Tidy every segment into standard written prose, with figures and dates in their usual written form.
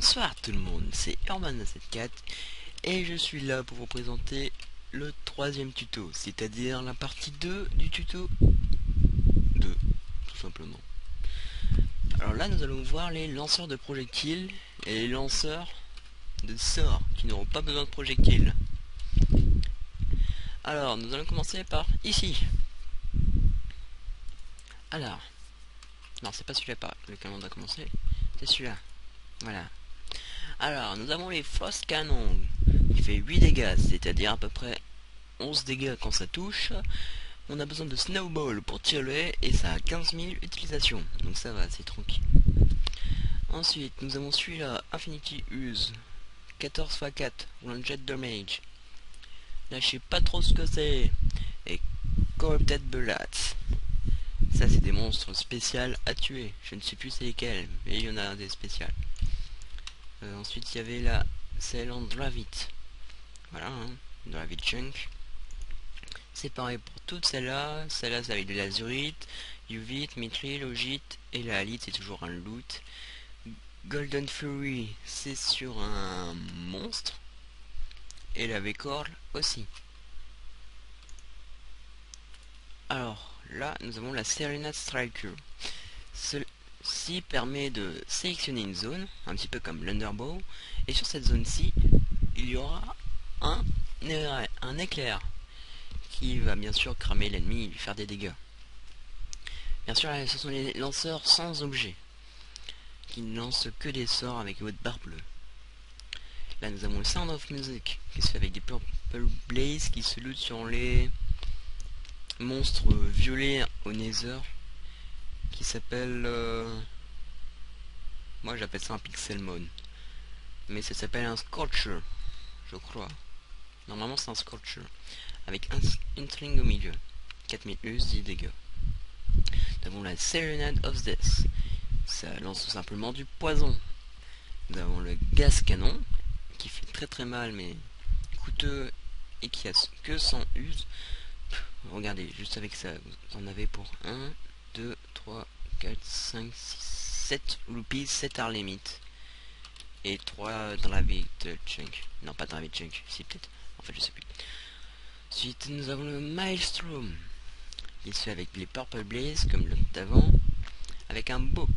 Bonsoir tout le monde, c'est Urban74 et je suis là pour vous présenter le troisième tuto, c'est-à-dire la partie 2 du tuto 2, tout simplement. Alors là nous allons voir les lanceurs de projectiles et les lanceurs de sorts qui n'auront pas besoin de projectiles. Alors nous allons commencer par ici. Alors, non c'est pas celui-là par lequel on a commencé, c'est celui-là, voilà. Alors, nous avons les Frost Cannon, qui fait 8 dégâts, c'est-à-dire à peu près 11 dégâts quand ça touche. On a besoin de Snowball pour tirer, et ça a 15 000 utilisations, donc ça va, c'est tranquille. Ensuite, nous avons celui-là, Infinity Use, 14 x 4, Jet Damage. Là, je sais pas trop ce que c'est. Et Corrupted Bullets. Ça, c'est des monstres spéciaux à tuer. Je ne sais plus c'est lesquels, mais il y en a des spéciales. Ensuite il y avait la Cell on Dravit. Voilà, hein, Dravit Chunk. C'est pareil pour toutes celles-là. Celle-là c'est avec de l'azurite, Uvite, Mithril, Logite, et la Halite c'est toujours un loot. Golden Fury c'est sur un monstre. Et la Vecorl aussi. Alors là nous avons la Serenade Striker. Celle-ci permet de sélectionner une zone, un petit peu comme l'Underbow, et sur cette zone-ci, il y aura un éclair qui va bien sûr cramer l'ennemi et lui faire des dégâts. Bien sûr, là, ce sont les lanceurs sans objet, qui ne lancent que des sorts avec votre barre bleue. Là, nous avons le Sound of Music, qui se fait avec des Purple Blaze, qui se loot sur les monstres violets au Nether, qui s'appelle... moi j'appelle ça un Pixelmon, mais ça s'appelle un Scorcher, je crois. Normalement c'est un Scorcher, avec une string au milieu, 4000 US, 10 dégâts. Nous avons la Serenade of Death, ça lance tout simplement du poison. Nous avons le Gas Canon, qui fait très mal mais coûteux et qui a que 100 US. Regardez, juste avec ça, vous en avez pour 1, 2, 3, 4, 5, 6, 7 rupees, 7 hour limit. Et 3 dans la vie de Chunk. Non, pas dans la vie de Chunk, si peut-être. En fait, je sais plus. Ensuite, nous avons le Maelstrom. Il se fait avec les Purple Blaze, comme le d'avant. Avec un book.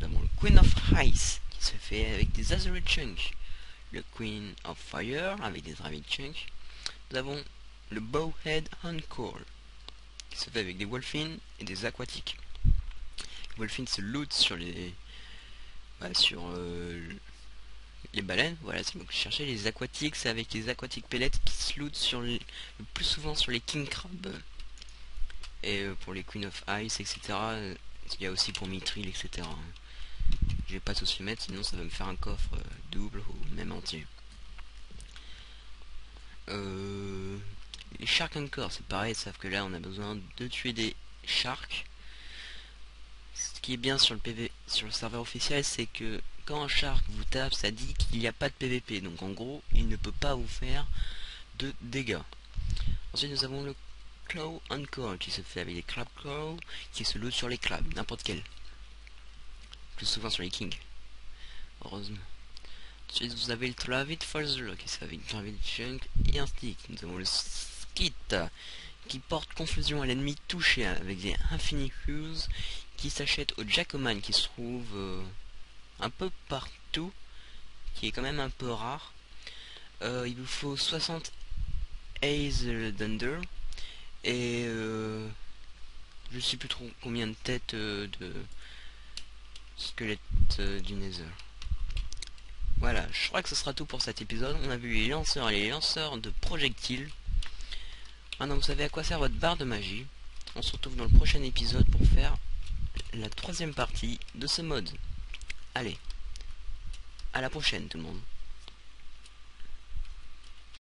Nous avons le Queen of Ice, qui se fait avec des Azurite Chunk. Le Queen of Fire, avec des Dravit Chunk. Nous avons le Bowhead Encore, qui se fait avec des Wolfines et des Aquatiques. Les Wolfines se loot sur les... les baleines, voilà, c'est donc chercher les aquatiques, c'est avec les aquatiques pellets qui se lootent sur le plus souvent sur les king crab. Et pour les queen of ice, etc. Il y a aussi pour mithril, etc. Je vais pas tous les mettre, sinon ça va me faire un coffre double ou même entier. Les shark encore, c'est pareil, sauf que là on a besoin de tuer des sharks. Ce qui est bien sur le PV, sur le serveur officiel, c'est que quand un shark vous tape, ça dit qu'il n'y a pas de PVP. Donc en gros, il ne peut pas vous faire de dégâts. Ensuite, nous avons le Claw Encore qui se fait avec des Crab Claw qui se loot sur les crabs, n'importe quel. Plus souvent sur les kings. Heureusement. Ensuite, vous avez le Travit Further qui se fait avec Travit Chunk et un stick. Nous avons le Skit qui porte confusion à l'ennemi touché avec des Infinite Hues qui s'achète au Jackoman qui se trouve un peu partout, qui est quand même un peu rare. Il vous faut 60 Ace Thunder et je sais plus trop combien de têtes de squelettes du Nether. Voilà, je crois que ce sera tout pour cet épisode. On a vu les lanceurs et les lanceurs de projectiles. Maintenant vous savez à quoi sert votre barre de magie. On se retrouve dans le prochain épisode pour faire la troisième partie de ce mode. Allez, à la prochaine tout le monde.